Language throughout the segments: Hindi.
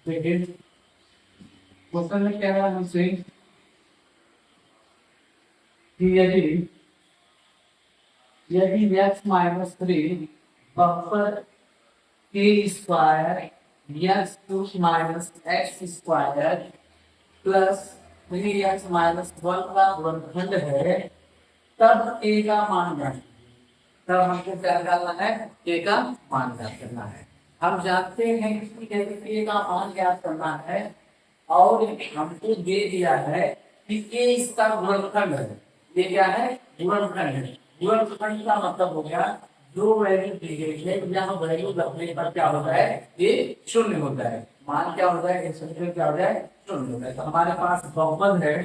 देखिए क्वेश्चन में क्या है हमसे कि यदि x माइनस थ्री बफर के square x two minus x square plus three x minus one का गुणनखंड है तब a का मान ज्ञात। तब हमको क्या करना है? a का मान ज्ञात करना है। हम जानते हैं कि यदि a का मान ज्ञात करना है और हमको दे दिया है कि a इसका गुणनखंड है। ये क्या है? गुणनखंड है। गुणनखंड का मतलब हो गया जो वैल्यू दी गई है यहाँ वैल्यू रखने पर क्या होता है? ये शून्य होता है। मान क्या होता है? क्या हो जाए? शून्य होता है। तो हमारे पास बहुपद है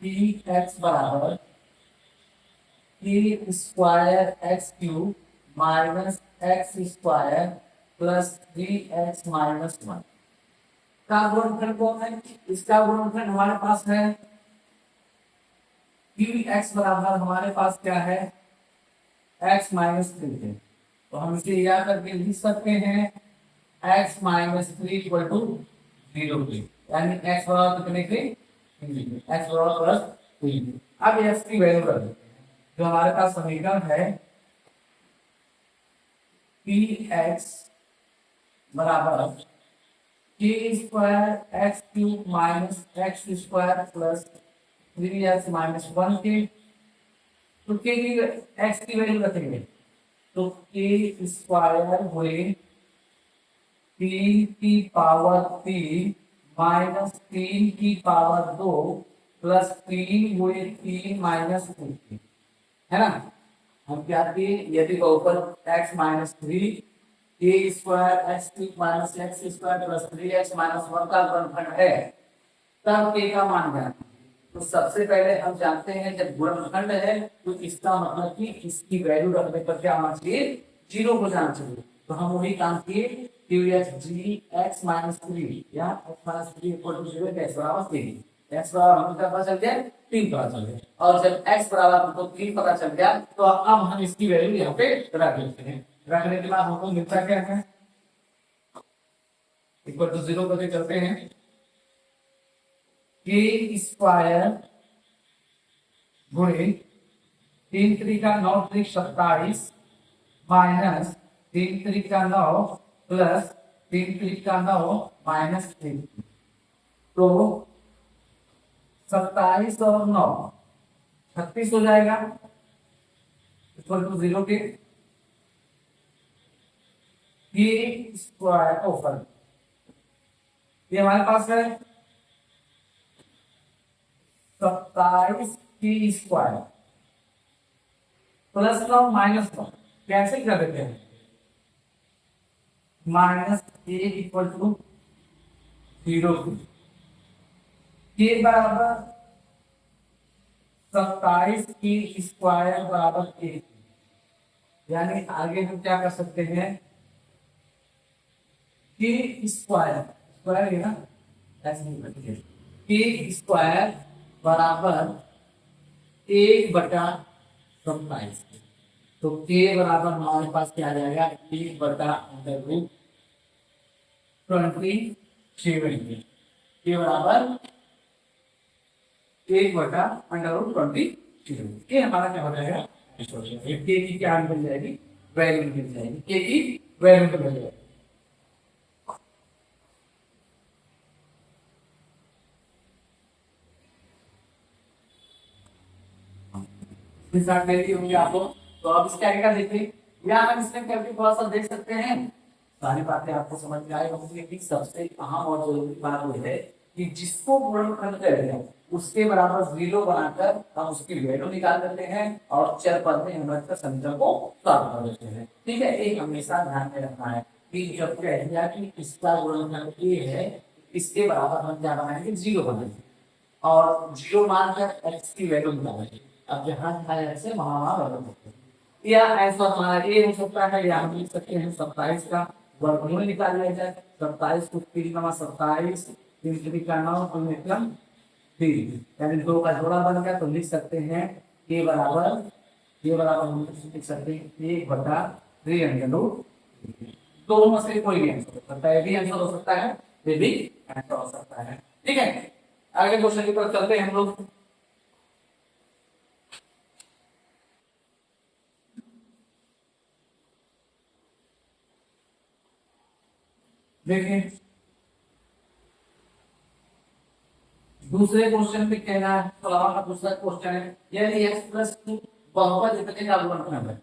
पी एक्स बराबर P square x cube minus x square plus three x minus one का गुणनखंड कौन है? इसका गुणनखंड हमारे पास है क्यू एक्स बराबर हमारे पास क्या है? एक्स माइनस थ्री है। तो हम इसे याद करके लिख सकते हैं x minus three equal to zero यानी एक्स बराबर कितने के? एक्स बराबर प्लस थ्री। अब एक्स की वैल्यू रख देते हैं। जो हमारे पास समीकरण है पी एक्स बराबर के square x cube minus x square plus three x minus one के। तो के की एक्स की वैल्यू रखेंगे तो के स्क्वायर हुए तीन की पावर तीन माइनस तीन की पावर दो प्लस तीन हुए तीन माइनस तीन, है ना? हम क्या किए? यदि बहुपद एक्स माइनस थ्री के square x cube minus x square plus three x minus one का गुणनखंड है तब के का मान ज्ञात। तो सबसे पहले हम जानते हैं जब गुणनखंड है तो इसका मतलब कि इसकी वैल्यू रखने पर क्या होना चाहिए? जीरो हो जाना चाहिए। तो हम वही काम किए क्यू एच जी एक्स माइनस थ्री या x minus three equal to zero x बराबर तीन। एक्स बराबर हमको क्या पता चल गया? तीन पता चल गया। और जब एक्स बराबर हमको तीन पता चल गया तो अब हम इसकी वैल्यू यहाँ पे रख देते हैं। रखने के बाद हमको मिलता क्या है? इक्वल टू जीरो करके करते हैं के स्क्वायर गुणे तीन त्रिका नौ त्रिक 27 माइनस तीन त्रिका नौ प्लस तीन त्रिका नौ माइनस तीन। तो 27 और 9 36 हो जाएगा इक्वल टू जीरो के स्क्वायर ओवर ये हमारे पास है 27 की स्क्वायर प्लस 9 माइनस 9 कैंसिल कर देते हैं minus a equal to zero के बराबर 27 की स्क्वायर बराबर एक। यानी आगे हम क्या कर सकते हैं के स्क्वायर स्क्वायर है ना ऐसे के स्क्वायर बराबर एक बटा 27। तो के बराबर हमारे पास क्या आ जाएगा? एक बटा अंडर रूट 27 के बराबर एक बटा अंडर रूट 27। ये हमारा क्या हो जाएगा? के की क्या मिल जाएगी? वैल्यू मिल जाएगी। के की वैल्यू मिल जाएगी। होंगे आपको। तो अब इसके आगे का देखिए या हम इसमें करके थोड़ा सा देख सकते हैं। सारी बातें आपको समझ में आई होंगी लेकिन सबसे अहम और जरूरी बात वो है कि जिसको गुणनखंड कहते हैं उसके बराबर जीरो बनाकर हम उसकी वैल्यू निकाल देते हैं और चर पद में हम रखकर समीकरण को सॉल्व कर देते हैं। ठीक है, एक हमेशा ध्यान में रखना है कि जब कह दिया कि इसका गुणनखंड ए है इसके बराबर हम क्या बनाएंगे? जीरो बनाएंगे और जीरो मानकर एक्स की वैल्यू निकालेंगे। अब जहां ऐसे वहां बदल सकते हैं या ऐसा हमारा ए हो सकता है या हम लिख सकते हैं 27 का वर्गमूल निकाल लिया जाए। 27 को 3 × 27 3 का 9 तो मतलब 3 यानी 2 का जोड़ा बन गया। तो लिख सकते हैं के बराबर हम लिख सकते हैं 1/3 अंडर रूट दोनों में से कोई भी आंसर हो सकता है, ये भी आंसर हो सकता है, ये भी आंसर हो सकता है। ठीक है, आगे क्वेश्चन की तरफ चलते हैं हम लोग। देखिए दूसरे क्वेश्चन पे कहना है, सवाल का दूसरा क्वेश्चन है, यदि x प्लस टू बहुपद इतने का गुणनखंड है।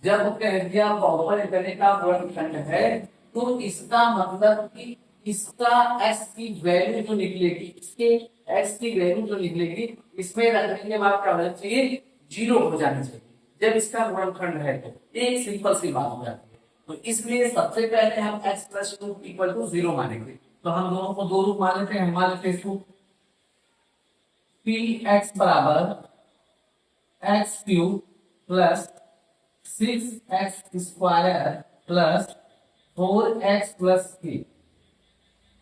जब कह दिया बहुपद इतने का गुणनखंड है तो इसका मतलब कि इसका x की वैल्यू जो निकलेगी, इसके x की वैल्यू जो निकलेगी, इसमें रखने के बाद क्या होना चाहिए, 0 हो जाना चाहिए। जब इसका गुणनखंड है तो एक सिंपल सी बात हो जाती है। तो इसलिए सबसे पहले हम x plus two equal to 0 मानेंगे। तो हम दोनों को दो रूप मान लेते हैं, मान लेते हैं पी एक्स बराबर x cube plus 6x square plus 4x plus के,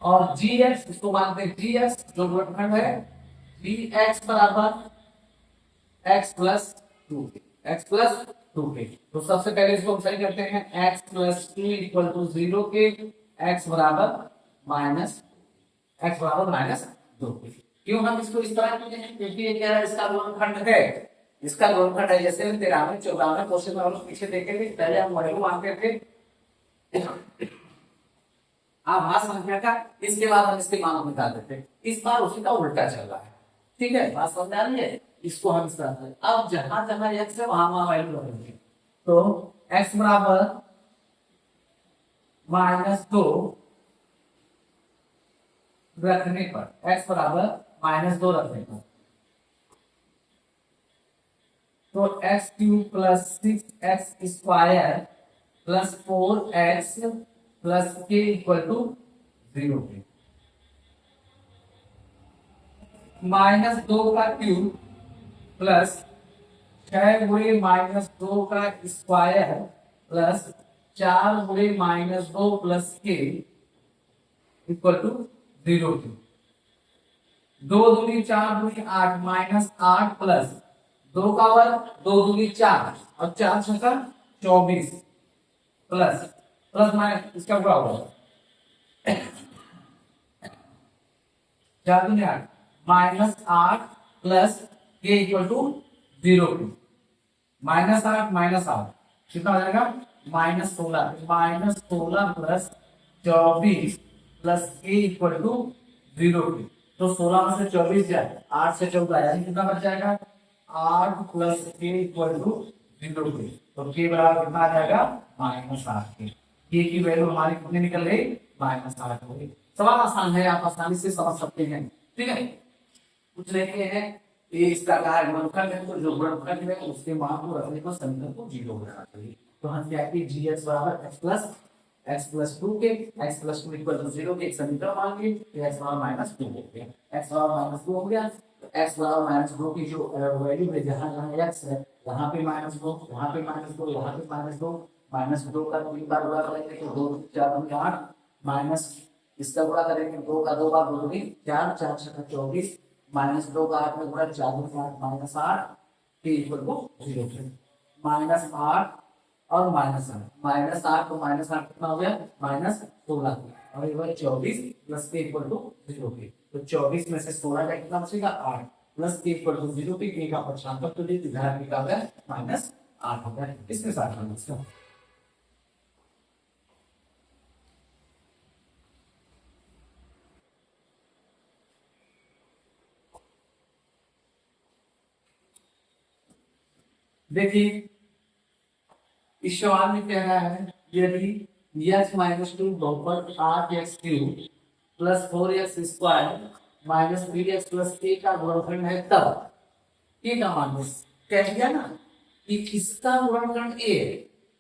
और जी एक्स इसको मानते हैं जी एक्स जो गुणनखंड है, जी एक्स बराबर एक्स प्लस टू के, एक्स प्लस टू के। तो सबसे पहले इसको हम सही करते हैं, x plus two equal to 0 के, एक्स बराबर माइनस दो के। क्यों हम इसको इस तरह करते हैं, क्योंकि ये क्या है, इसका गुणनखंड है, इसका गुणनखंड है। जैसे 93 94 क्वेश्चन में हम लोग पीछे देखेंगे, पहले हम वैल्यू मानते थे आभास संख्या का, इसके बाद हम इसके मान निकाल देते हैं। इस बार उसी का उल्टा चल रहा है। ठीक है, बात समझ आ रही है, इसको हम इस तरह से, अब जहां जहां x है वहां वहां वैल्यू रखेंगे। तो x बराबर -2 रखने पर, x बराबर -2 रखने पर, तो x cube plus 6x square plus 4x plus के इक्वल टू 0 के, -2 का क्यूब प्लस 6 गुणे -2 का स्क्वायर प्लस 4 गुणे -2 प्लस के इक्वल टू 0 के, 2 दूनी 4 दूनी 8 -8 प्लस 2 का वर्ग 2 दूनी 4 और 4 छक्का 24 प्लस प्लस माइनस इसका क्या होगा 4 दूनी 8 -8 प्लस के इक्वल टू 0 -8 कितना हो जाएगा -16 प्लस 24 प्लस के इक्वल टू 0। तो 16 में से 24 जाए, 8 से 14 यानी कितना बच जाएगा 8 प्लस के इक्वल टू 0 के। तो के बराबर कितना आ जाएगा -8 के की वैल्यू हमारी कितनी निकल गई -8 हो गई। सवाल आसान है, आप आसानी से समझ सकते हैं। ठीक है, कुछ लेके हैं ये इस प्रकार गुणनखंड है, तो जो गुणनखंड है उसके मान को रखने पर समीकरण को 0 बनाना चाहिए। तो हम क्या है जी एक्स बराबर एक्स प्लस 2 के, एक्स प्लस 2 इक्वल टू 0 के एक समीकरण मान ली, तो एक्स बराबर -2 हो गया, एक्स बराबर -2 हो गया। तो एक्स बराबर -2 की जो वैल्यू है, जहां जहां एक्स है वहां पे -2, वहां पे -2, वहां पे -2, -2 का 3 बार गुणा करेंगे तो 2 4 8 माइनस इसका गुणा करेंगे 2 का 2 बार 2 4 4 छक्का 24 -2 का 8 में गुणा 4 दूनी 8 -8 के इक्वल टू 0 -8 और -8 तो -8 कितना हो गया -16 और ये हुआ 24 प्लस के इक्वल टू 0 के। तो 24 में से 16 का कितना बचेगा 8 प्लस के इक्वल टू 0 के का पक्षांतर तो ये इधर निकाल गया -8 हो गया। इसके साथ हम इसका देखिए इस सवाल में कह रहा है यदि x -2 बहुपद 8x cube plus 4x square minus 3x plus a का गुणनखंड है, तब a का मान कह दिया ना कि इसका गुणनखंड a है,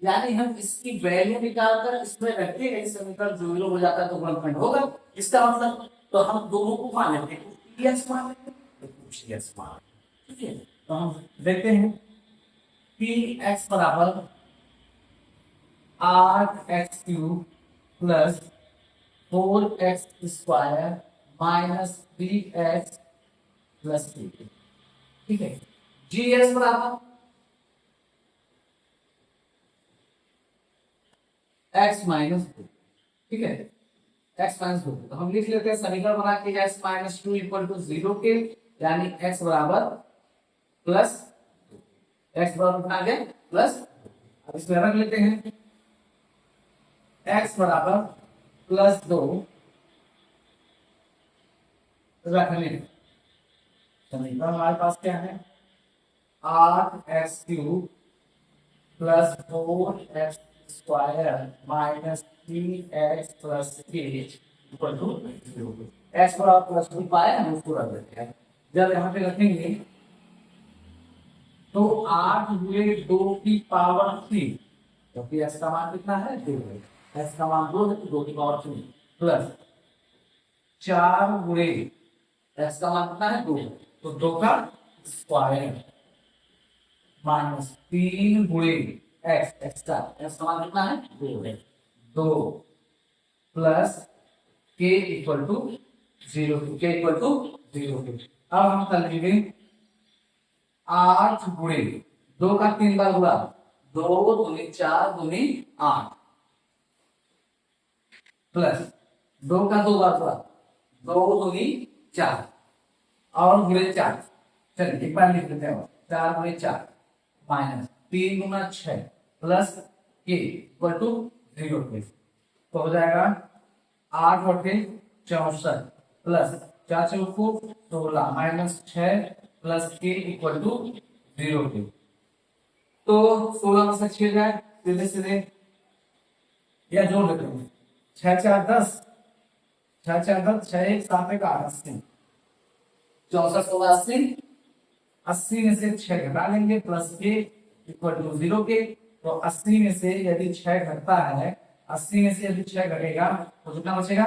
यानी हम इसकी वैल्यू निकालकर इसमें रखते हैं, समीकरण 0 हो जाता है तो गुणनखंड होगा। इसका मतलब तो हम दोनों को मान लेते हैं, x मान लेते हैं, x मान। ठीक है, तो हम देखते हैं कि x बराबर 8x cube plus 4x square minus 3x plus 3। ठीक है, जी एक्स बराबर एक्स माइनस टू, ठीक है, एक्स माइनस टू। तो हम लिख लेते हैं समीकरण बना के x minus two equal to zero के, यानी एक्स बराबर प्लस, एक्स बराबर कितना आ गया प्लस, अब इसमें रख लेते हैं एक्स बराबर प्लस दो रखने, समीकरण हमारे पास क्या है, आठ x cube plus four x square minus three x plus के इक्वल टू जीरो। एक्स बराबर प्लस टू पाए हम उसको रख देते हैं। जब यहाँ पे रखेंगे तो आठ हुए दो की पावर थ्री, क्योंकि एक्स का मान कितना है दो है, एक्स का मान दो है तो दो की पावर थ्री प्लस चार गुणे एक्स का मान कितना है दो, तो दो का स्क्वायर माइनस तीन गुणे एक्स, एक्स का मान कितना है दो है, दो प्लस के इक्वल टू जीरो, के इक्वल टू जीरो। अब हम कर लेंगे आठ गुणे दो का तीन बार गुणा, दो दूनी चार दूनी आठ प्लस दो का दो बार गुणा, दो दूनी चार और गुणे चार, चलिए एक बार लिख लेते हैं, चार गुणे चार माइनस तीन गुना छह प्लस के इक्वल टू जीरो, तो हो जाएगा आठ बटे चौसठ प्लस चार चौको 16 माइनस छह प्लस के इक्वल टू जीरो के, तो 16 में से 6 जाए सीधे सीधे या जोड़ लेते हैं, छह चार दस, छह चार दस, छह एक सात एक आठ, 80, 64 16 80, 80 में से 6 घटा लेंगे प्लस के इक्वल टू जीरो के, तो 80 में से यदि 6 घटता है, 80 में से यदि 6 घटेगा तो कितना बचेगा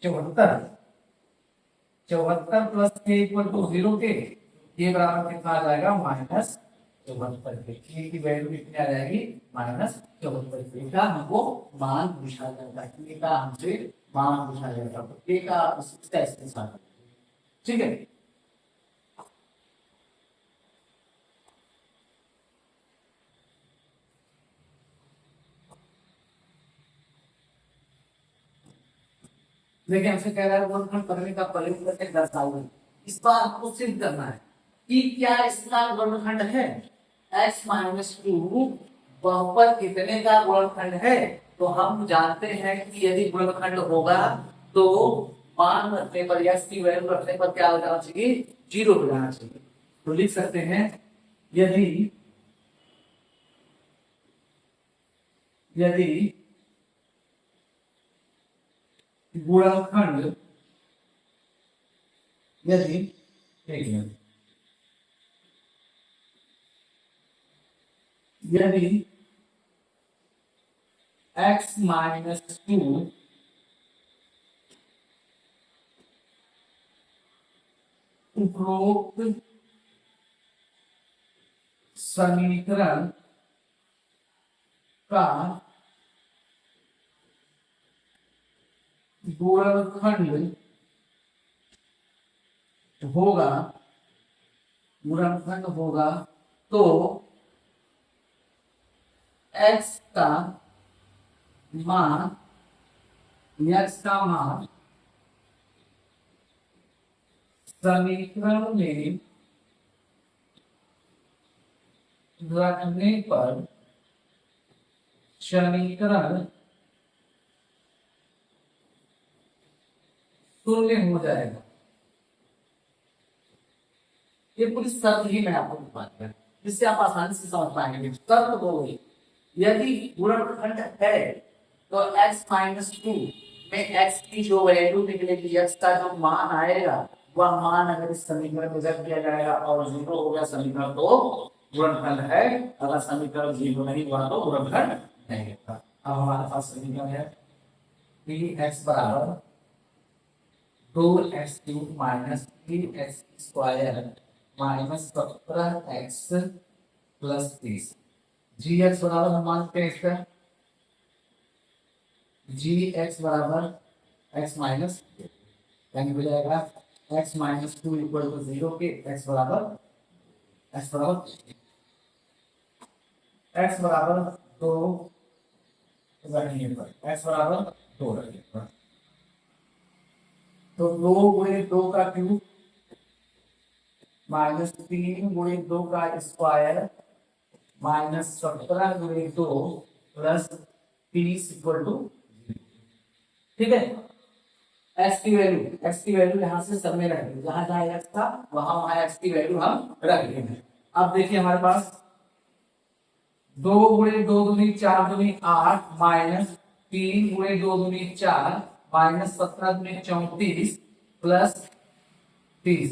74, 74 प्लस के इक्वल टू जीरो के, ये बराबर कितना आ जाएगा माइनस 74 के, के की वैल्यू कितनी आ जाएगी माइनस 74 का हमको मान पूछा जाएगा, के का हमसे मान पूछा जाएगा, तो के का इसका इसके साथ, ठीक है। देखिए हमसे कह रहा है गुणनखंड करने का प्रयोग करके दर्शाओ, इस बार आपको सिद्ध करना है कि क्या इसका गुणनखंड है, x माइनस टू वह पर कितने का गुणनखंड है, तो हम जानते हैं कि यदि गुणनखंड होगा तो मान रखने पर या की वैल्यू रखने पर क्या हो जाना चाहिए, जीरो हो जाना चाहिए। तो लिख सकते हैं यदि यदि गुणनखंड, यदि एक मिनट, यदि x माइनस टू उपरोक्त समीकरण का गुणनखंड होगा, गुणनखंड होगा तो x का मान, x का मान समीकरण में रखने पर समीकरण शून्य हो जाएगा। ये पूरी शर्त ही मैं आपको बता दूं जिससे आप आसानी से समझ पाएंगे। शर्त दो है, यदि गुणनखंड है तो x माइनस टू में x की जो वैल्यू निकलेगी, x का जो मान आएगा वह मान अगर इस समीकरण में रख दिया जाएगा और जीरो हो गया समीकरण तो गुणनखंड है, अगर समीकरण जीरो नहीं हुआ तो गुणनखंड नहीं होगा। अब हमारे पास समीकरण है कि x बराबर 2x cube minus 3x square minus 17x plus 30, g x बराबर हम मानते हैं इसका जी एक्स बराबर एक्स माइनस, यानी हो जाएगा x minus two equal to zero के एक्स बराबर दो रखने पर x बराबर 2 रखने पर, तो 2 × 2 का क्यूब माइनस 3 × 2 का स्क्वायर माइनस 17 × 2 प्लस 30 इक्वल टू, ठीक है। एक्स की वैल्यू यहाँ से सब में रख दी, जहां जहां एक्स था वहां वहां एक्स की वैल्यू हम रख देंगे। अब देखिए हमारे पास 2 × 2 = 4 × 8 minus 3 × 2 = 4 minus 17 × 34 plus 30,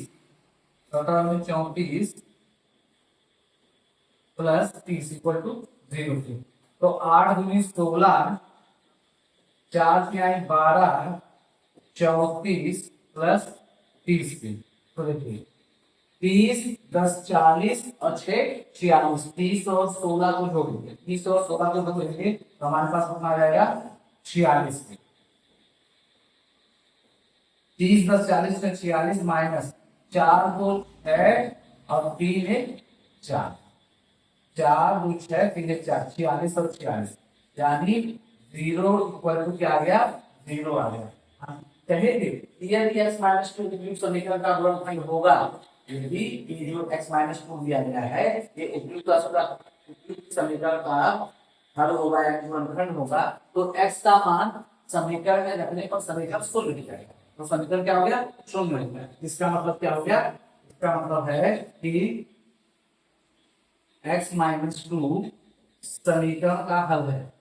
17 × 34 plus 30 equal to 0। तो 8 × 16 4 × 12 34 प्लस 30 की, तो देखिए 30 10 40 और 6 46, 30 और 16 को जोड़ देंगे, 30 और 16 को जोड़ देंगे तो हमारे पास कितना आ जाएगा 46 की। 30 10 40 से 46 माइनस 4 2 6 और 3 1 4, 4 2 6 3 1 4, 46 और 46, यानी 0 इक्वल टू क्या आ गया, 0 आ गया। कहेंगे यदि x - 2 उपयुक्त समीकरण का गुणनखंड होगा, यदि ये जो x - 2 दिया गया है ये उपयुक्त समीकरण का हल होगा या गुणनखंड होगा, तो x का मान समीकरण में रखने पर समीकरण शून्य हो जाएगा, तो समीकरण क्या हो गया, शून्य हो गया। इसका मतलब क्या हो गया, इसका मतलब है कि x - 2 समीकरण का हल है,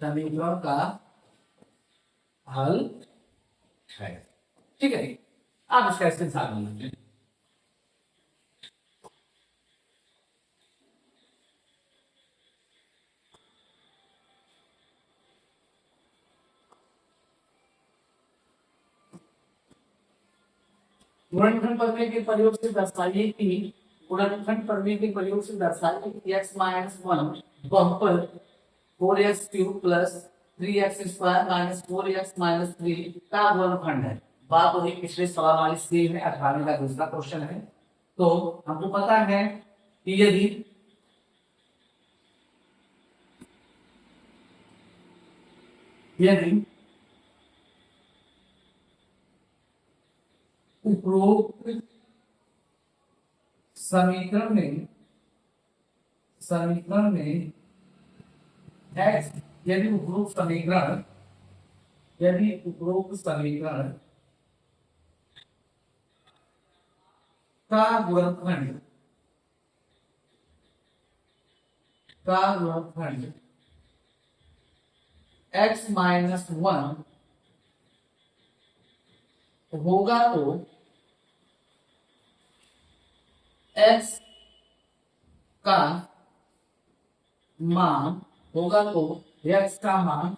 समीकरण का हल है, ठीक है। आप इसका स्क्रीनशॉट ले लीजिए। गुणनखंड प्रमेय के प्रयोग से दर्शाइए कि गुणनखंड प्रमेय के प्रयोग से दर्शाइए कि x - 1 बहुपद 4x³ plus 3x² minus 4x - 3 का गुणनखंड है। बात वही पिछले सवाल वाली सेम है, 18वें का दूसरा क्वेश्चन है। तो हमको पता है कि यदि उपरोक्त समीकरण में x, यदि उपरोक्त समीकरण का गुणनखंड x - 1 होगा तो x का मान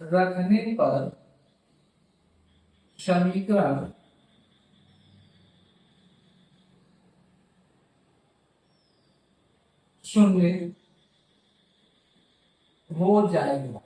रखने पर समीकरण शून्य हो जाएगा।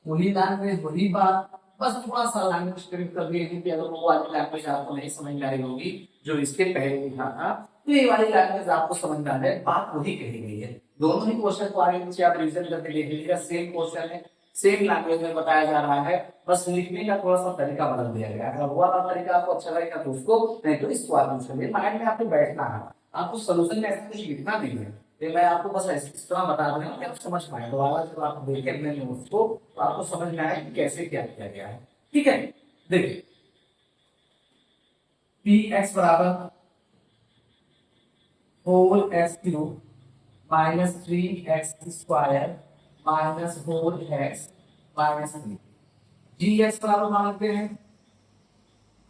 वही लैंग्वेज वही बात, बस थोड़ा सा लैंग्वेज करेक्ट कर दिए कि अगर वो वाली लैंग्वेज आपको नहीं समझ में आई होगी जो इसके पहले लिखा था, तो ये वाली लैंग्वेज आपको समझ में आ जाए, बात वही कही गई है। दोनों ही क्वेश्चन को आगे पीछे आप रिविजन करके देख लीजिएगा, सेम क्वेश्चन है, सेम लैंग्वेज में बताया जा रहा है, बस लिखने का थोड़ा सा तरीका बदल दिया गया है। अगर वो वाला तरीका आपको अच्छा लगेगा तो उसको, नहीं तो इसको आप यूज करिए। माइंड में आपको बैठना है, आपको सोल्यूशन में ऐसा कुछ लिखना नहीं है, ये मैं आपको बस इस तरह बता रहा हूँ कि आप समझ पाए। दोबारा जब आप देखें अपने नोट्स को तो आपको समझ में आए कि कैसे क्या किया गया है, ठीक है। देखिए px बराबर 4x³ minus 3x² minus 4x minus 3, gx बराबर मानते हैं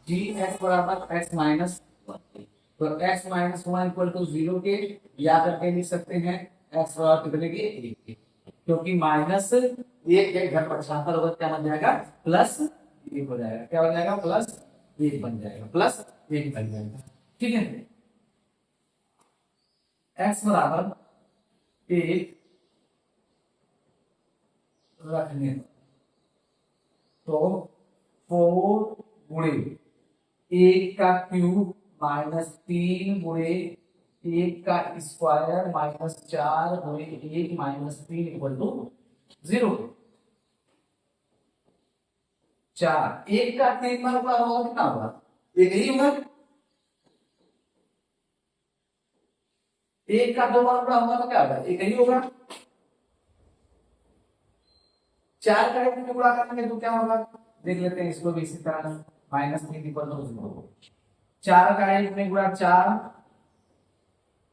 gx बराबर x माइनस 1, तो x - 1 इक्वल टू 0 के या करके लिख सकते हैं x बराबर कितने के 1 के, क्योंकि माइनस 1 के घर पर छापर होगा क्या बन जाएगा, प्लस 1 हो जाएगा, क्या बन जाएगा, प्लस 1 बन जाएगा, प्लस 1 बन जाएगा, ठीक है। x बराबर 1 रखने तो 4 × 1 का क्यूब माइनस 3 × एक का स्क्वायर माइनस 4 गुणे 1 माइनस 3 इक्वल टू 0। 4 1 का 3 बार का होगा कितना होगा? एक ही होगा। 1 का 2 बार का होगा तो क्या होगा? एक ही होगा। 4 का 1 में गुणा करेंगे तो क्या होगा? देख लेते हैं इसको भी इसी तरह। Minus 3 equal to 0। 4 का 1 में गुणा 4,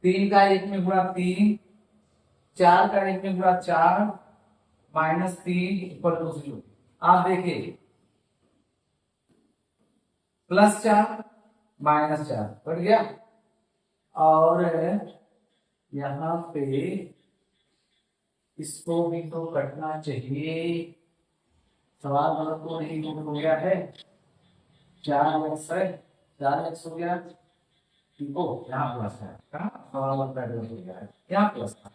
3 का 1 में गुणा 3, 4 का 1 में गुणा 4, माइनस 3 इक्वल टू 0। आप देखिए प्लस 4 माइनस 4 कट गया, और यहां पे इसको भी तो कटना चाहिए। सवाल गलत तो नहीं हो गया है? 4x है, 4x हो गया। देखो यहाँ प्लस है, कहाँ सवाल हो गया है, यहाँ प्लस था,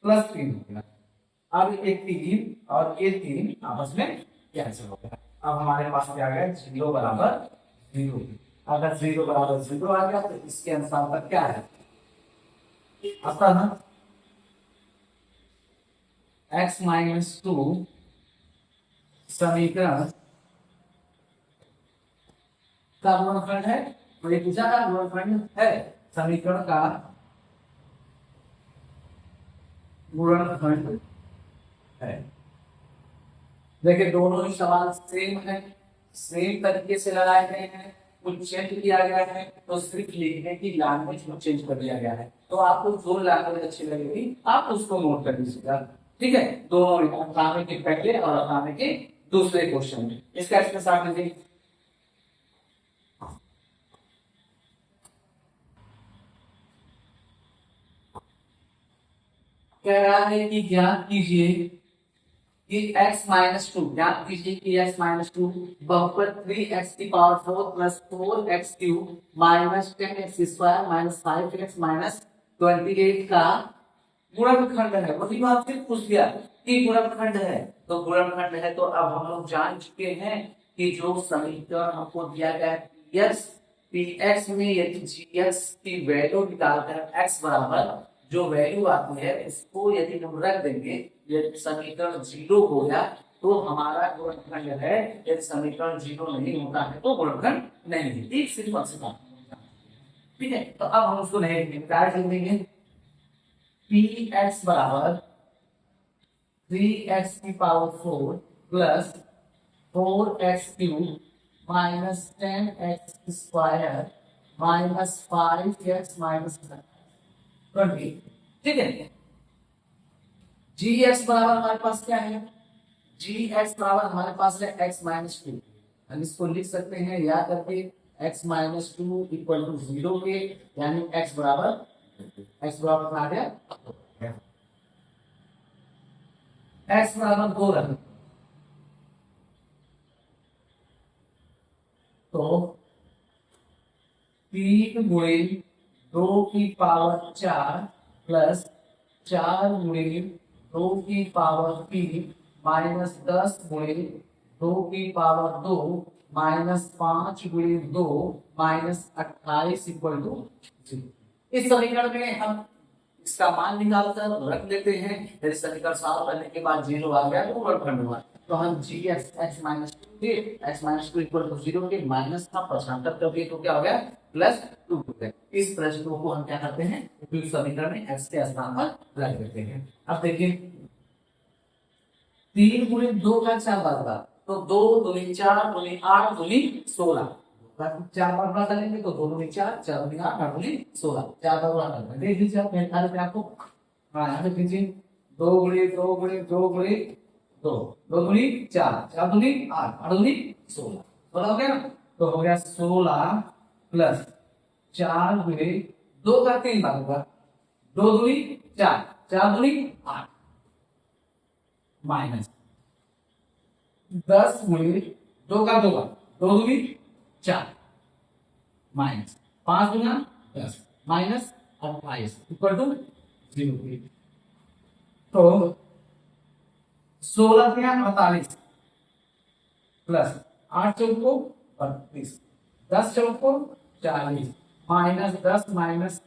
प्लस 3 हो गया। अब एक 3 और ये 3 आपस में कैंसिल हो गया। अब हमारे पास क्या आ गया? 0 बराबर 0। अगर 0 बराबर 0 आ गया तो इसके अनुसार पर क्या है? आता ना x माइनस 2 समीकरण का गुणनखंड है। तो ये पूछा का गुणनखंड है, समीकरण का गुणनखंड है। देखिए दोनों ही सवाल सेम है, सेम तरीके से लगाए गए हैं, कुछ चेंज किया गया है तो सिर्फ लिखने की लैंग्वेज को चेंज कर दिया गया है। तो आपको जो लैंग्वेज अच्छी लगेगी आप उसको नोट कर लीजिएगा। ठीक है, दोनों अठारह के पहले और अठारह के दूसरे क्वेश्चन में इसका स्क्रीनशॉट लीजिए। कह रहा है कि ज्ञात कीजिए कि x माइनस 2, ज्ञात कीजिए कि x माइनस 2 बहुपद 3x की power 4 plus 4x cube minus 10x square minus 5x minus 28 का गुणनखंड है। वही बात फिर पूछ लिया कि गुणनखंड है, तो गुणनखंड है तो अब हम लोग जान चुके हैं कि जो समीकरण हमको दिया गया है px में यदि gx की वैल्यू निकालकर x बराबर जो वैल्यू आती है इसको यदि हम रख देंगे, यदि समीकरण 0 हो गया तो हमारा गुणनखंड है। यदि समीकरण 0 नहीं होता है तो गुणनखंड नहीं है। एक सिंपल सी बात, ठीक है। तो अब हम उसको नहीं लिखेंगे, डायरेक्ट लिख देंगे px बराबर 3x की power 4 plus 4x cube minus 10x square minus 5x minus 20। ठीक है, जी एक्स बराबर हमारे पास क्या है? जी एक्स बराबर हमारे पास है x माइनस 2। हम इसको लिख सकते हैं याद करके x माइनस 2 इक्वल टू 0 के, यानी x बराबर आ गया x बराबर 2 रख, तो 3 गुणे 2 की पावर 4 प्लस 4 गुणे 2 की पावर 3 माइनस 10 गुणे 2 की पावर 2 माइनस 5 गुणे 2 माइनस 28 इक्वल टू 0। इस समीकरण में हम इसका मान निकालकर रख देते हैं। यदि समीकरण सॉल्व करने के बाद 0 आ गया तो गुणनखंड हुआ। तो हम जी एक्स माइनस 2 के एक्स माइनस 2 इक्वल टू 0 के माइनस का पक्षांतर कर दिए तो क्या हो गया? प्लस 2 हो गया। इस प्रश्न को हम क्या करते हैं? उपयुक्त समीकरण में एक्स के स्थान पर रख देते हैं। अब देखिए 3 गुणे 2 का 4 बार, तो 2 दूनी 4 दूनी 8 दूनी 16, 4 बार गुणा करेंगे तो 2 दूनी 4 4 दूनी 8 8 दूनी 16, 4 बार गुणा करेंगे। देख लीजिए आप मेरे ख्याल से आपको, हाँ यहाँ पे कीजिए 2 गुणे 2 गुणे 2 गुणे 2, 2 दूनी 4 4 दूनी 8 8 दूनी 16, 16 हो गया। तो हो गया 16 प्लस 4 गुणे 2 का 3 बार होगा, 2 दूनी 4 4 दूनी 8 माइनस 10 गुणे 2 का 2 बार 2 दूनी 4 माइनस 5 गुना 10 माइनस 28 इक्वल टू 0। तो 16 क्या 48 प्लस 8 चौको 32 10 चौको 40 माइनस 10 माइनस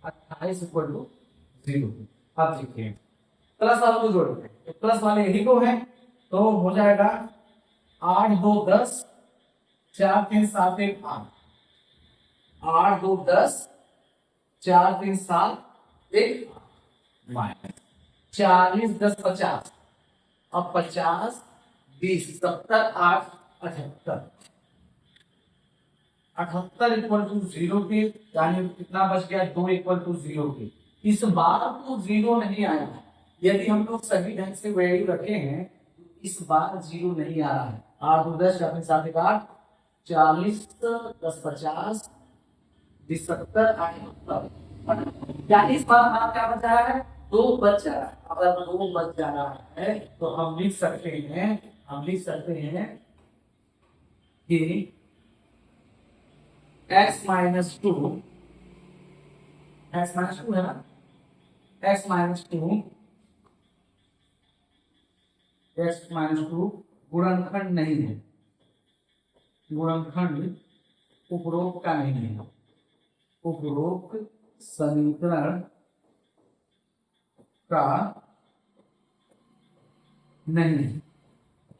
28 इक्वल टू 0। अब देखिए प्लस आपको जोड़ते हैं, प्लस वाले यही को है तो हो जाएगा 8 2 10, 4 3 7 1 8, 8 2 10, 4 3 7 1 माइनस 40 10 50। अब 50 20 70 8 78, 78 इक्वल टू 0 के, यानी कितना बच गया 2 इक्वल टू 0 के। इस बार तो 0 नहीं आया है, यदि हम लोग सही ढंग से वैल्यू रखे हैं तो इस बार 0 नहीं आ रहा है। 8 2 10 4 3 7 1 8, 40 10 50 20 70 78, यानी इस बार हमारा क्या बच रहा है 2 बच रहा है। अगर 2 बच जा रहा है तो हम लिख सकते हैं कि x minus two, x minus to है ना, x माइनस टू गुणनखंड नहीं है, गुणनखंड उपरोक्त का नहीं है, उपरोक्त समीकरण का नहीं है।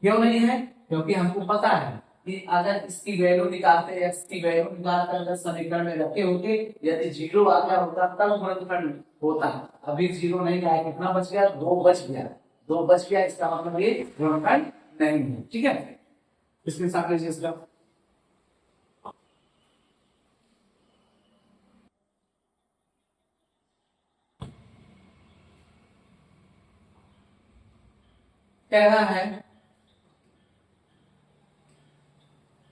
क्यों नहीं है? क्योंकि हमको पता है कि अगर इसकी वैल्यू निकालते, x की वैल्यू निकालकर अगर समीकरण में रखे होते, यदि 0 आ गया होता तब गुणनखंड होता। अभी 0 नहीं आया, कितना बच गया 2 बच गया, 2 बच गया, इसका मतलब ये गुणनखंड नहीं है। ठीक है, इसके साथ लीजिए इसका कह रहा है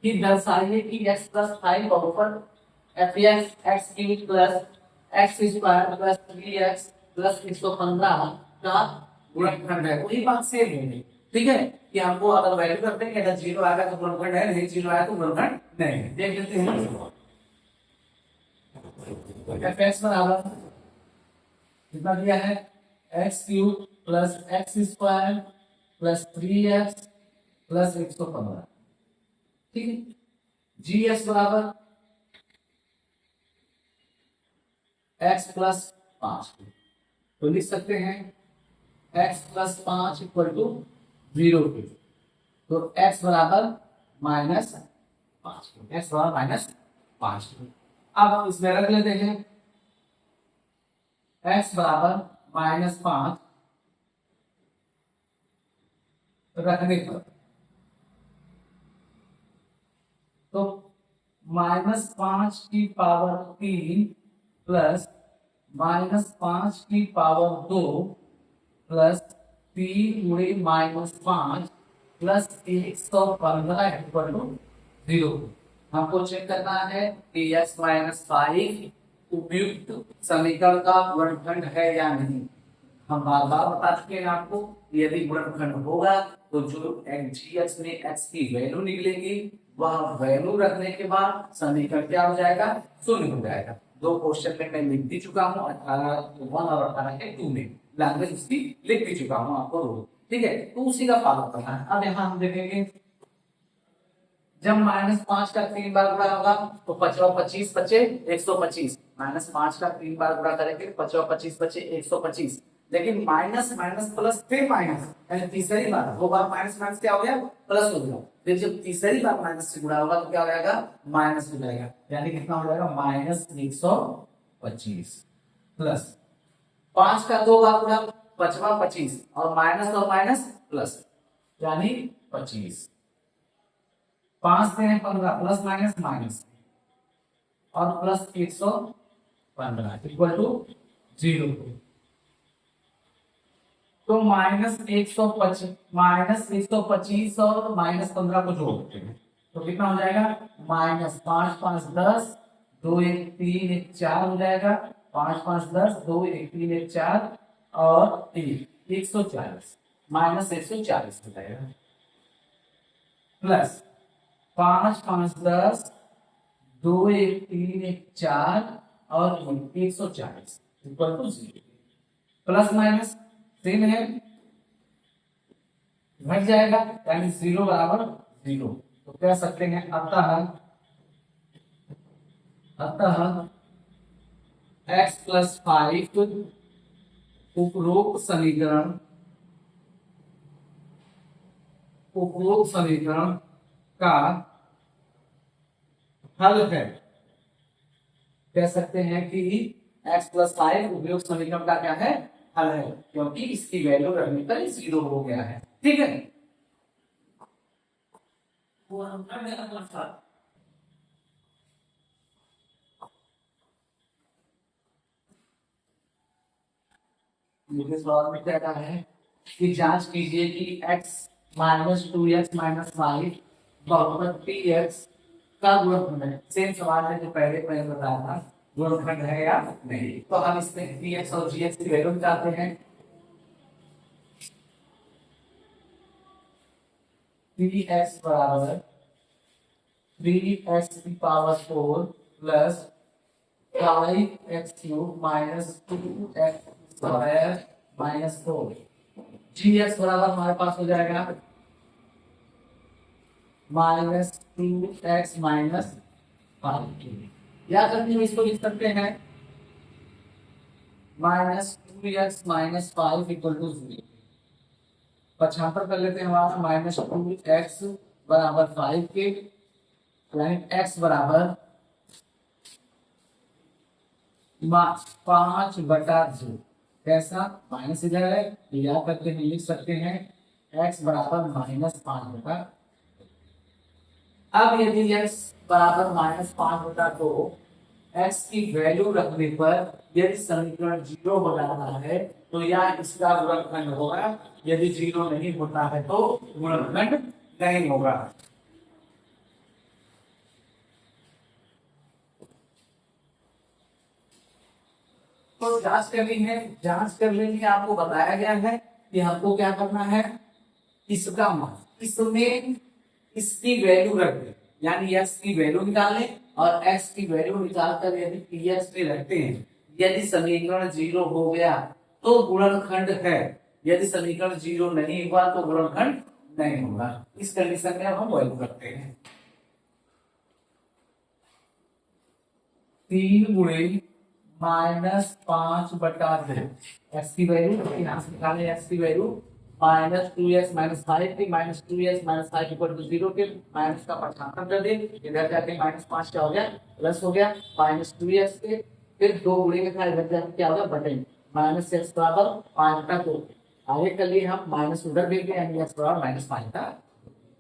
कि दर्शाइए कि x प्लस 5 बहुपद f x cube plus x square plus 3x plus 115 का गुणनखंड है। वही बात सेम है, ठीक है, कि हमको अगर वैल्यू करते हैं कि अगर 0 आएगा तो गुणनखंड है, नहीं 0 आया तो गुणनखंड नहीं है। देख लेते हैं fx बराबर कितना दिया है, x cube plus x square plus 3x plus 115, ठीक है। जी एस बराबर x प्लस 5, तो लिख सकते हैं x प्लस 5 इक्वल टू 0 के, तो x बराबर -5, x बराबर -5। अब हम इसमें रख लेते हैं x बराबर -5 रखने पर तो -5 की पावर 3 प्लस -5 की पावर 2 प्लस 3 गुणे -5 प्लस 115 इक्वल टू 0। हमको चेक करना है कि x माइनस 5 उपयुक्त समीकरण का गुणनखंड है या नहीं। हम बार बार बता चुके हैं आपको, यदि गुणनखंड होगा तो जो gx में x की वैल्यू निकलेगी वह वैल्यू रखने के बाद समीकरण क्या हो जाएगा, शून्य हो जाएगा। 2 क्वेश्चन में मैं लिख भी चुका हूँ, 18 1 और 18 के 2 में लैंग्वेज उसकी लिख भी चुका हूँ आपको, ठीक है, तो उसी का फॉलो करना है। अब यहाँ हम देखेंगे जब -5 का 3 बार गुणा होगा तो 5 और 25 बचे 125, -5 का 3 बार गुणा करेंगे 5 और 25 बचे 125, लेकिन माइनस माइनस प्लस फिर माइनस, यानी तीसरी बार 2 बार माइनस माइनस क्या हो गया प्लस हो गया, फिर जब तीसरी बार माइनस से गुणा होगा तो क्या हो जाएगा माइनस हो जाएगा, यानी कितना हो जाएगा -125 प्लस 5 का 2 बार गुणा 5 25 और माइनस प्लस यानी 25, 5 से 15 प्लस माइनस माइनस और प्लस 115 इक्वल टू 0। तो -125 और -15 को जोड़ते हैं तो कितना हो जाएगा -5 5 10, 2 1 3 1 4 हो जाएगा, 5 5 10, 2 1 3 1 4 और 3 140, -140 हो जाएगा प्लस 5 5 10, 2 1 3 1 4 और 140 equal to 0। Plus minus same है, घट जाएगा यानी 0 बराबर 0, तो कह सकते हैं अतः एक्स प्लस 5 उपरोक्त समीकरण का हल है। कह सकते हैं कि x प्लस 5 उपयुक्त समीकरण का क्या है, हल है, क्योंकि इसकी वैल्यू रखने पर 0 हो गया है। ठीक है, मुझे सवाल में क्या कहा है कि जांच कीजिए कि x माइनस 2x माइनस 5 बहुपद px का गुणनखंड है। सेम सवाल है जो पहले मैंने बताया था, गुणनखंड है या नहीं। तो हम इसमें px और gx की वैल्यू निकालते हैं। px बराबर 3x की power 4 plus 5x cube minus 2x square minus 4। gx बराबर हमारे पास हो जाएगा -2x माइनस 5। या करके हम इसको लिख सकते हैं -2x माइनस 5 इक्वल टू 0। पक्षांतर कर लेते हैं हमारा -2x बराबर 5 के, यानी x बराबर 5/2। कैसा माइनस इधर है, या करके हम लिख सकते हैं x बराबर -5/2। अब यदि x बराबर -5/2 x की वैल्यू रखने पर यदि समीकरण 0 हो जाता है तो या इसका गुणनखंड होगा, यदि 0 नहीं होता है तो गुणनखंड नहीं होगा। तो जांच करनी है, जांच करने में आपको बताया गया है कि हमको क्या करना है, इसका मान इसमें इसकी वैल्यू रख दे, यानी x की वैल्यू निकालें और x की वैल्यू निकालकर यदि px में रखते हैं, यदि समीकरण 0 हो गया तो गुणनखंड है, यदि समीकरण 0 नहीं हुआ तो गुणनखंड नहीं होगा। इस कंडीशन में हम वैल्यू करते हैं 3 गुणे -5/2 x की वैल्यू यहाँ से निकालें, x की वैल्यू -2x माइनस 5 थी, -2x माइनस 5 इक्वल टू 0 के माइनस का पक्षांतर कर दे, इधर जाके -5 क्या हो गया, प्लस हो गया -2x के, फिर 2 गुणे में था, इधर जाके क्या होगा बटे -x बराबर 5/2। आगे कर लिए हम माइनस उधर दे दिया, यानी x बराबर -5/2।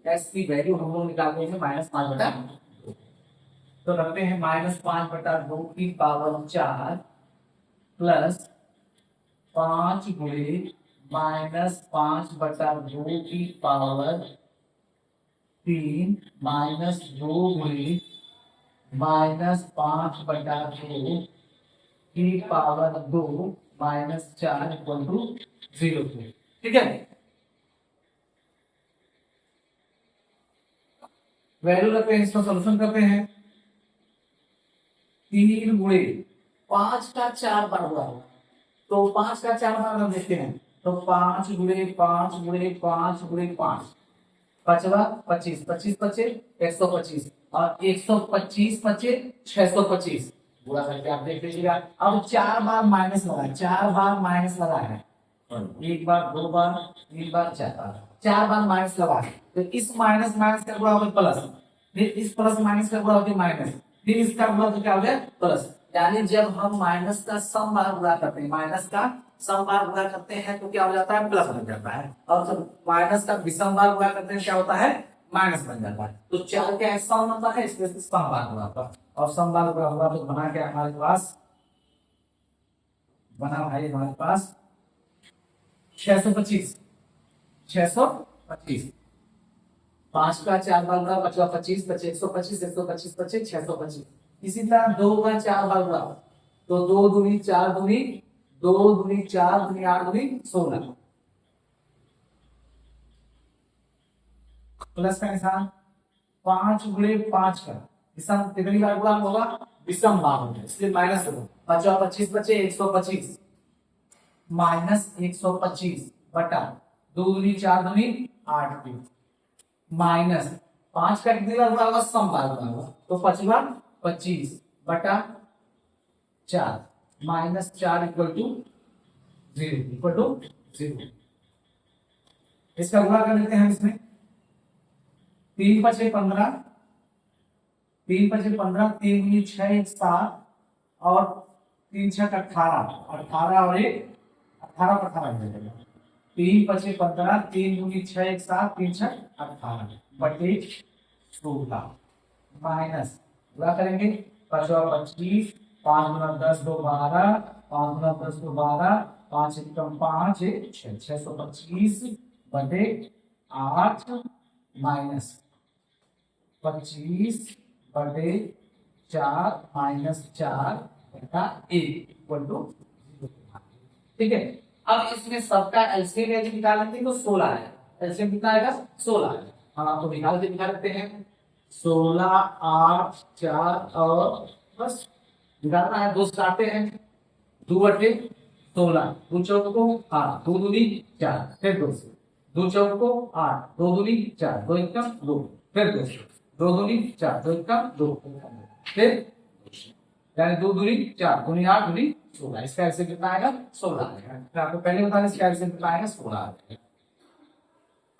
x की वैल्यू हम लोग निकालते हैं -5/2, तो रखते हैं -5/2 की पावर 4 प्लस 5 गुणे -5/2 की पावर 3 माइनस 2 गुणे -5/2 की पावर 2 -4 इक्वल टू 0। ठीक है, वैल्यू रखते हैं, इसका सोल्यूशन करते हैं। 3 गुणे 5 का 4 बार हुआ, तो 5 का 4 बार हम देखते हैं, तो 5 गुणे 5 गुणे 5 गुणे 5 5 25 25 पचे 125 और 125 पचे 625 पूरा करके आप देख लीजिएगा। अब 4 बार माइनस लगा है, 4 बार माइनस लगा है, एक बार 2 बार 3 बार 4 बार, 4 बार माइनस लगा है, तो इस माइनस माइनस का गुणा होगा प्लस, फिर इस प्लस माइनस का गुणा होगा माइनस, फिर इसका गुणा तो क्या हो गया प्लस। यानी जब हम माइनस का सम बार गुणा करते हैं, माइनस का सम बार गुणा करते हैं तो क्या हो जाता है, प्लस बन जाता है, और जब माइनस का विषम बार गुणा करते हैं क्या होता है, माइनस बन जाता है। तो 4 का सम होता है, इसमें से सम बार गुणा होता है, और सम बार गुणा हुआ तो बना क्या हमारे पास, बना भाई हमारे पास 625 625। 5 का 4 बार गुणा बचा 25 बचे 125 125 बचे 625। इसी तरह 2 का 4 बार गुणा, तो 2 दूनी 4 दूनी 2 दूनी 4 दूनी 8 दूनी 16 प्लस का निशान 5 गुणे 5 का विषम कितनी बार गुणा होगा, विषम बार होगा, इसलिए माइनस होगा। 25 बचे 125 -125 बटा 2 दूनी 4 दूनी 8 की माइनस 5 का कितनी बार गुणा होगा, सम बार गुणा होगा, तो 5 25 बटा 4 -4 इक्वल टू 0। इसका गुणा कर लेते हैं इसमें। 3 × 5 = 15, 3 × 5 = 15, 3 × 6 = 7 और 3 × 6 = 18, 18 और 1 18 और 18 हो जाएगा। 3 × 5 = 15, 3 × 6 = 7, 3 × 6 = 18 बटे 16 माइनस गुणा करेंगे 5 और 25, 5 × 10 = 12, 5 × 10 = 12, 5 × 5 = 6, 625 बटे 8 माइनस 25 बटे 4 माइनस 4 बटा 1 इक्वल टू। ठीक है, अब इसमें सबका एलसीएम यदि निकालेंगे तो 16 है। एलसीएम कितना आएगा? 16 है। हम आपको निकाल के दिखा देते हैं। 16, 8, 4 और बस निकालना है। 2 काटते हैं, 2 बटे 16, 2 चौको 8, 2 दूनी 4, फिर 2 2 चौको 8, 2 दूनी 4, 2 एकम 2, फिर 2 2 दूनी 4, 2 एकम 2, फिर यानी 2 दूनी 4, 2 8 दूनी 16। इसका एलसीएम कितना आएगा? 16 आएगा। मैं आपको पहले बता दें इसका एलसीएम कितना आएगा? 16 आएगा।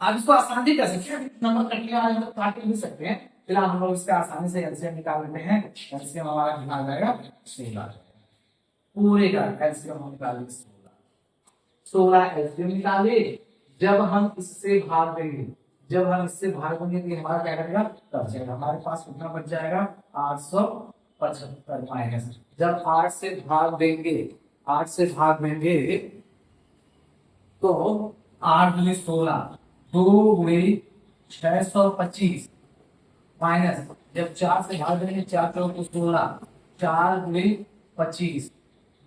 आप इसको आसानी कर सकते हैं, नंबर कट लिया है तो काट भी सकते हैं। फिलहाल हम लोग इसका आसानी से एलसीएम निकाल लेते हैं। एलसीएम हमारा निकाल जाएगा 16, पूरे का एलसीएम हम निकालेंगे 16 एलसीएम निकाले। जब हम इससे भाग देंगे, जब हम इससे भाग देंगे तो हमारा क्या करेगा? तब जाएगा हमारे पास कितना बच जाएगा? 875 माइनस। जब 8 से भाग देंगे, 8 से भाग देंगे तो 8 × 16, 2 × 625 माइनस जब 4 से भाग देंगे 4 × 16, 4 × 25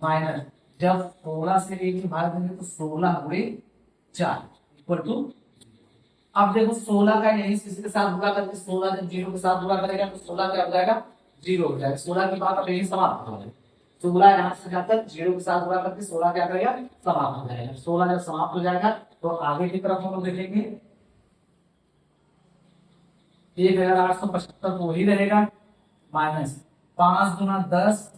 माइनस जब 16 से 1 से भाग देंगे तो 16 × 4 इक्वल टू। अब देखो 16 का यही इसी के साथ गुणा करके 16 जब 0 के साथ गुणा करेगा तो 16 क्या हो जाएगा? 0 हो जाएगा। 16 की बात अब यही समाप्त हो जाएगी। 16 यहाँ से जाकर 0 के साथ गुणा करके 16 क्या करेगा? समाप्त हो जाएगा। 16 जब समाप्त हो जाएगा तो आगे की तरफ हम लोग देखेंगे 1875 तो वही रहेगा माइनस 5 × 10,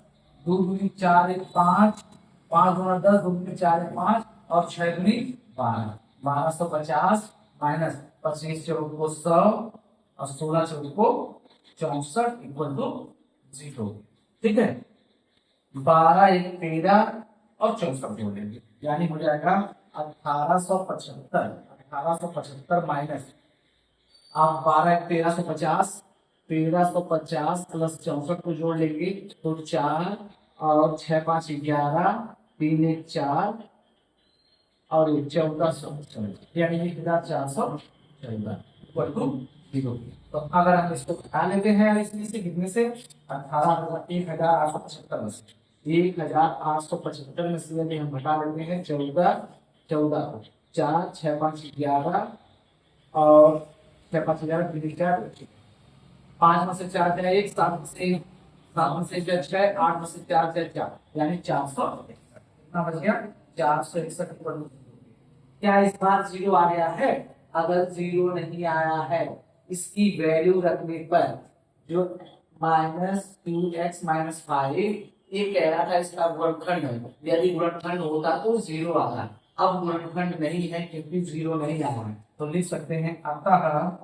2 × 4 = 5, 5 × 10, 2 × 4 = 5 और 6 × 12, 1250 माइनस 25 चौक को 100 और 16 चौक को 64 इक्वल टू 0। ठीक है, 12 × 1 = 13 और 64 जोड़ लेंगे यानी हो जाएगा 1875। 1875 माइनस आप 12 × 1350, 1350 प्लस 64 को जोड़ लेंगे तो 4 और 6 × 5 = 11, 3 × 1 = 4 और 1414 यानी 1414 इक्वल टू 0। तो अगर हम इसको घटा लेते हैं इसमें से कितने से? 18,1875 में से 1875 में से यदि हम घटा लेते हैं 14 को 4 6 5 11 और 6 5 11 5 में से 4 जाए 1, 7 में से 6, 8 में से 4 जाए 4 यानी 461। कितना बच गया? 461। क्या इस बार 0 आ गया है? अगर 0 नहीं आया है, इसकी वैल्यू रखने पर जो -2x - 5 ये कह रहा था इसका गुणनखंड है। यदि गुणनखंड होता तो 0 आता। अब गुणनखंड नहीं है क्योंकि 0 नहीं आया है तो लिख सकते हैं अतः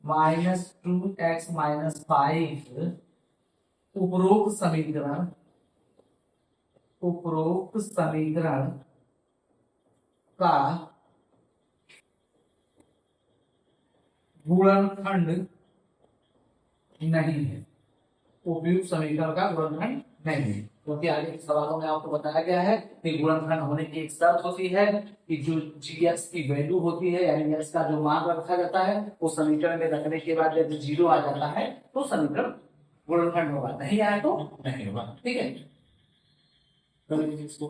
-2x - 5 उपरोक्त समीकरण का गुणनखंड नहीं है। उपयुक्त समीकरण का गुणनखंड नहीं है क्योंकि आगे के सवालों में आपको बताया गया है कि गुणनखंड होने की एक शर्त होती है कि जो gx की वैल्यू होती है यानी x का जो मान रखा जाता है वो समीकरण में रखने के बाद यदि 0 आ जाता है तो समीकरण गुणनखंड होगा, नहीं आए तो नहीं होगा। ठीक है, इसको